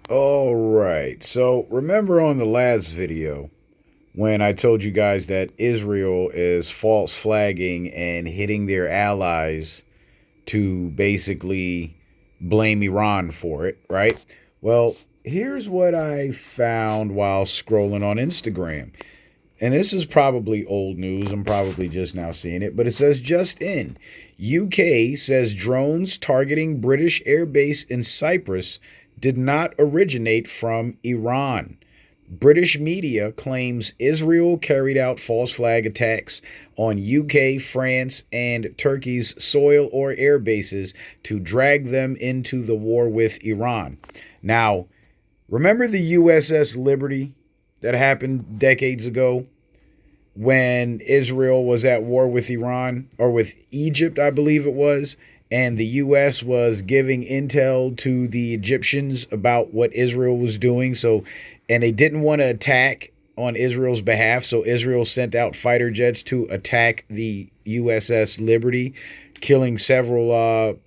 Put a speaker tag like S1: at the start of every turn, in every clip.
S1: All right. So remember on the last video when I told you guys that Israel is false flagging and hitting their allies to basically blame Iran for it, right? Well, here's what I found while scrolling on Instagram. And this is probably old news. I'm probably just now seeing it, but it says just in. UK says drones targeting British airbase in Cyprus did not originate from Iran. British media claims Israel carried out false flag attacks on UK, France, and Turkey's soil or air bases to drag them into the war with Iran. Now, remember the USS Liberty that happened decades ago when Israel was at war with Iran or with Egypt, I believe it was, and the US was giving intel to the Egyptians about what Israel was doing. So, and they didn't want to attack on Israel's behalf, so Israel sent out fighter jets to attack the USS Liberty, killing several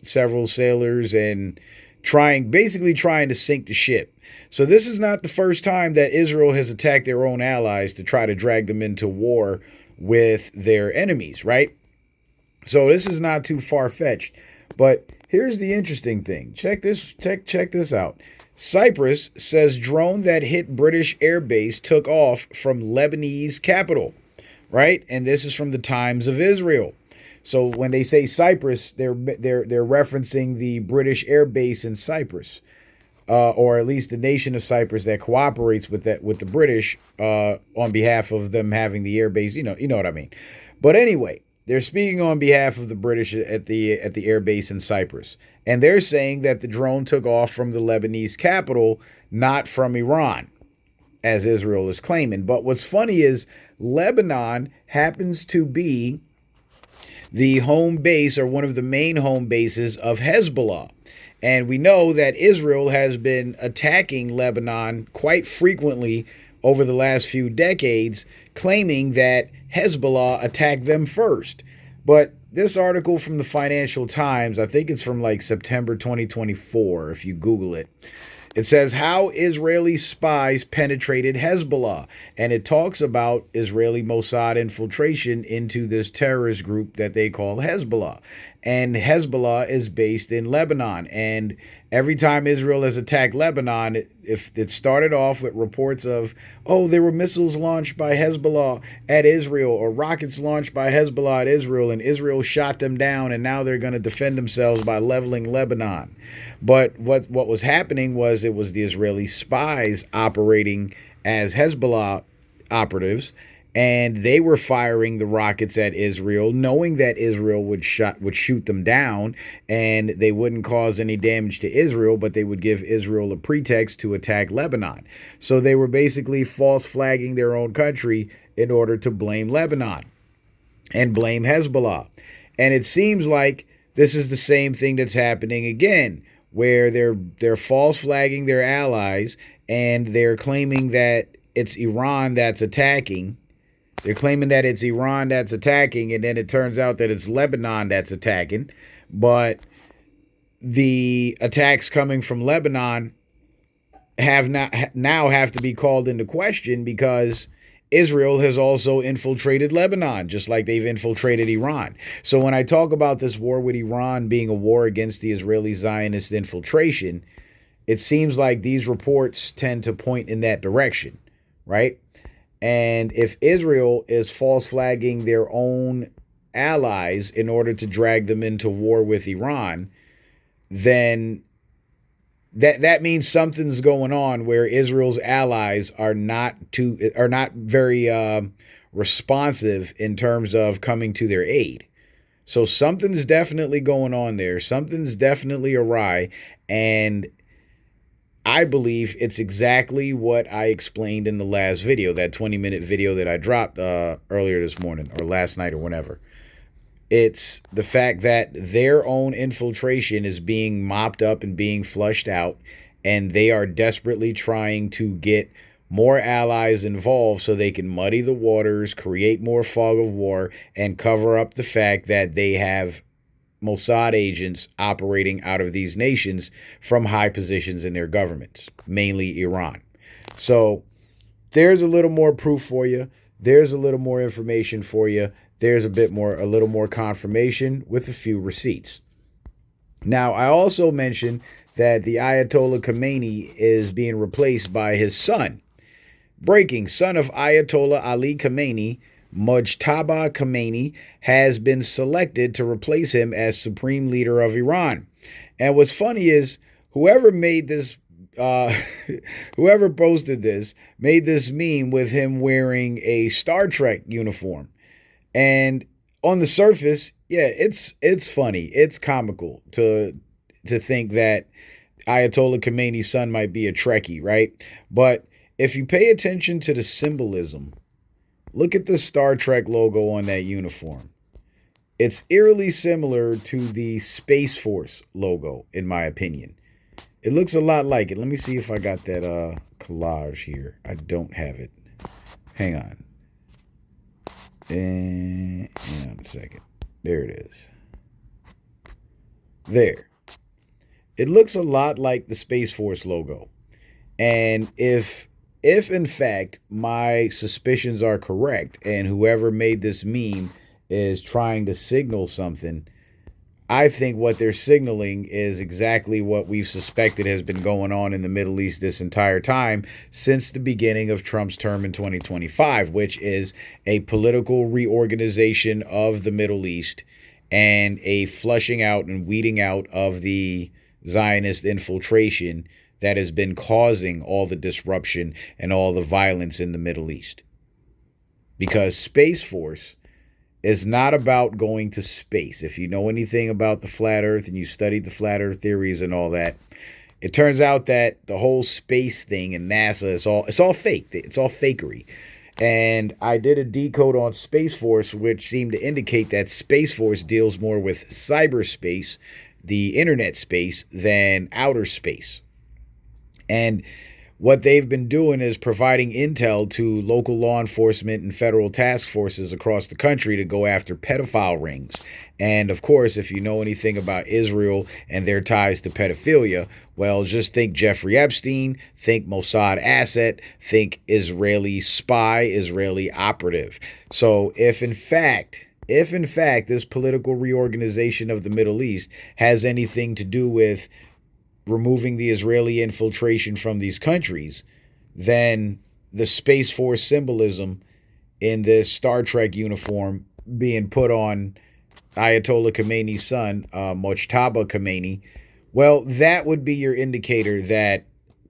S1: sailors and trying to sink the ship. So this is not the first time that Israel has attacked their own allies to try to drag them into war with their enemies, right? So this is not too far fetched. But here's the interesting thing. Check this out. Cyprus says drone that hit British airbase took off from Lebanese capital, right? And this is from the Times of Israel. So when they say Cyprus, they're referencing the British air base in Cyprus, or at least the nation of Cyprus that cooperates with the British on behalf of them having the air base. You know what I mean. But anyway, they're speaking on behalf of the British at the air base in Cyprus, and they're saying that the drone took off from the Lebanese capital, not from Iran, as Israel is claiming. But what's funny is Lebanon happens to be the home base or one of the main home bases of Hezbollah. And we know that Israel has been attacking Lebanon quite frequently over the last few decades, claiming that Hezbollah attacked them first. But this article from the Financial Times, I think it's from like September 2024, if you Google it, it says how Israeli spies penetrated Hezbollah. And it talks about Israeli Mossad infiltration into this terrorist group that they call Hezbollah. And Hezbollah is based in Lebanon. And every time Israel has attacked Lebanon, if it started off with reports of, oh, there were missiles launched by Hezbollah at Israel or rockets launched by Hezbollah at Israel, and Israel shot them down, and now they're going to defend themselves by leveling Lebanon. But what was happening was it was the Israeli spies operating as Hezbollah operatives, and they were firing the rockets at Israel, knowing that Israel would shoot them down, and they wouldn't cause any damage to Israel, but they would give Israel a pretext to attack Lebanon. So they were basically false flagging their own country in order to blame Lebanon and blame Hezbollah. And it seems like this is the same thing that's happening again, where they're false flagging their allies and they're claiming that it's Iran that's attacking. They're claiming that it's Iran that's attacking, and then it turns out that it's Lebanon that's attacking. But the attacks coming from Lebanon have to be called into question because Israel has also infiltrated Lebanon, just like they've infiltrated Iran. So when I talk about this war with Iran being a war against the Israeli Zionist infiltration, it seems like these reports tend to point in that direction, right? And if Israel is false flagging their own allies in order to drag them into war with Iran, then that means something's going on where Israel's allies are not very responsive in terms of coming to their aid. So something's definitely going on there. Something's definitely awry, and I believe it's exactly what I explained in the last video, that 20-minute video that I dropped earlier this morning or last night or whenever. It's the fact that their own infiltration is being mopped up and being flushed out, and they are desperately trying to get more allies involved so they can muddy the waters, create more fog of war, and cover up the fact that they have Mossad agents operating out of these nations from high positions in their governments, mainly Iran. So there's a little more proof for you. There's a little more information for you. There's a little more confirmation with a few receipts. Now, I also mentioned that the Ayatollah Khamenei is being replaced by his son. Breaking: son of Ayatollah Ali Khamenei, Mojtaba Khamenei, has been selected to replace him as supreme leader of Iran. And what's funny is whoever made this, uh, whoever posted this, made this meme with him wearing a Star Trek uniform. And on the surface, yeah, it's funny. It's comical to think that Ayatollah Khamenei's son might be a Trekkie, right? But if you pay attention to the symbolism, look at the Star Trek logo on that uniform. It's eerily similar to the Space Force logo, in my opinion. It looks a lot like it. Let me see if I got that collage here. I don't have it. Hang on. And hang on a second. There it is. There. It looks a lot like the Space Force logo. And if in fact my suspicions are correct and whoever made this meme is trying to signal something, I think what they're signaling is exactly what we've suspected has been going on in the Middle East this entire time since the beginning of Trump's term in 2025, which is a political reorganization of the Middle East and a flushing out and weeding out of the Zionist infiltration that has been causing all the disruption and all the violence in the Middle East. Because Space Force is not about going to space. If you know anything about the flat earth and you studied the flat earth theories and all that, it turns out that the whole space thing and NASA it's all fake. It's all fakery. And I did a decode on Space Force, which seemed to indicate that Space Force deals more with cyberspace, the internet space, than outer space. And what they've been doing is providing intel to local law enforcement and federal task forces across the country to go after pedophile rings. And of course, if you know anything about Israel and their ties to pedophilia, well, just think Jeffrey Epstein, think Mossad asset, think Israeli spy, Israeli operative. So if in fact this political reorganization of the Middle East has anything to do with removing the Israeli infiltration from these countries, then the Space Force symbolism in this Star Trek uniform being put on Ayatollah Khamenei's son, Mojtaba Khamenei, well, that would be your indicator that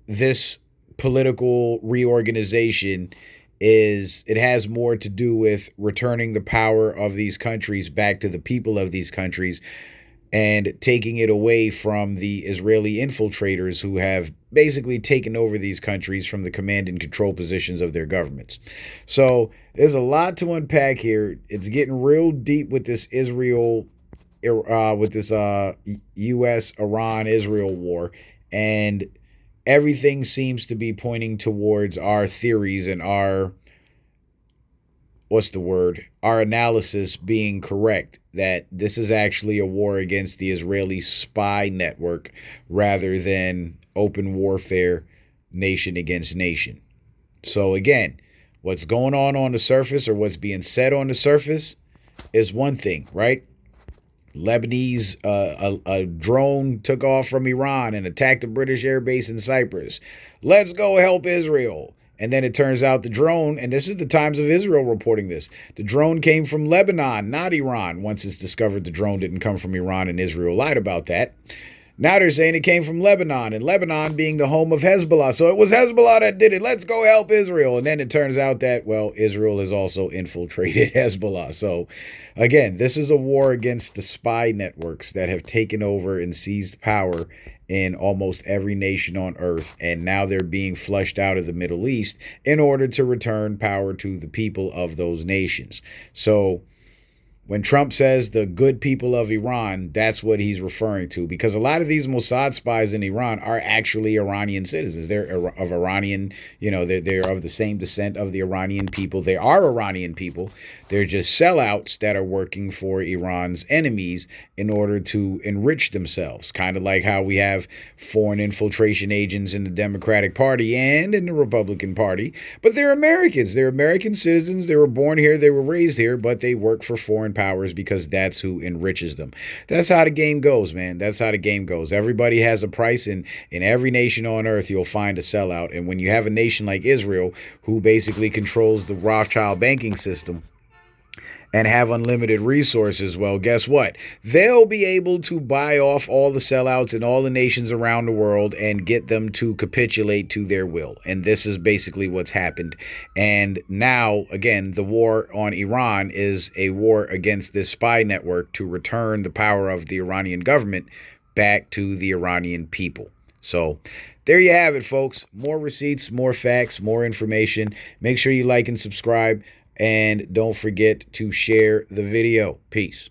S1: this political reorganization it has more to do with returning the power of these countries back to the people of these countries and taking it away from the Israeli infiltrators who have basically taken over these countries from the command and control positions of their governments. So there's a lot to unpack here. It's getting real deep with this U.S. Iran Israel war, and everything seems to be pointing towards our theories and our our analysis being correct, that this is actually a war against the Israeli spy network rather than open warfare, nation against nation. So again, what's going on the surface, or what's being said on the surface, is one thing, right? Lebanese, a drone took off from Iran and attacked a British air base in Cyprus. Let's go help Israel. And then it turns out the drone, and this is the Times of Israel reporting this, the drone came from Lebanon, not Iran. Once it's discovered the drone didn't come from Iran, and Israel lied about that. Now they're saying it came from Lebanon, and Lebanon being the home of Hezbollah. So it was Hezbollah that did it. Let's go help Israel. And then it turns out that, well, Israel has also infiltrated Hezbollah. So again, this is a war against the spy networks that have taken over and seized power in almost every nation on earth. And now they're being flushed out of the Middle East in order to return power to the people of those nations. So When Trump says the good people of Iran, that's what he's referring to, because a lot of these Mossad spies in Iran are actually Iranian citizens. They're of Iranian, they're of the same descent of the Iranian people. They are Iranian people. They're just sellouts that are working for Iran's enemies in order to enrich themselves. Kind of like how we have foreign infiltration agents in the Democratic Party and in the Republican Party, but they're Americans. They're American citizens. They were born here. They were raised here, but they work for foreign powers because that's who enriches them. That's how the game goes, man. That's how the game goes. Everybody has a price, and in every nation on earth, you'll find a sellout. And when you have a nation like Israel, who basically controls the Rothschild banking system and have unlimited resources, well, guess what? They'll be able to buy off all the sellouts in all the nations around the world and get them to capitulate to their will. And this is basically what's happened. And now, again, the war on Iran is a war against this spy network to return the power of the Iranian government back to the Iranian people. So there you have it, folks. More receipts, more facts, more information. Make sure you like and subscribe. And don't forget to share the video. Peace.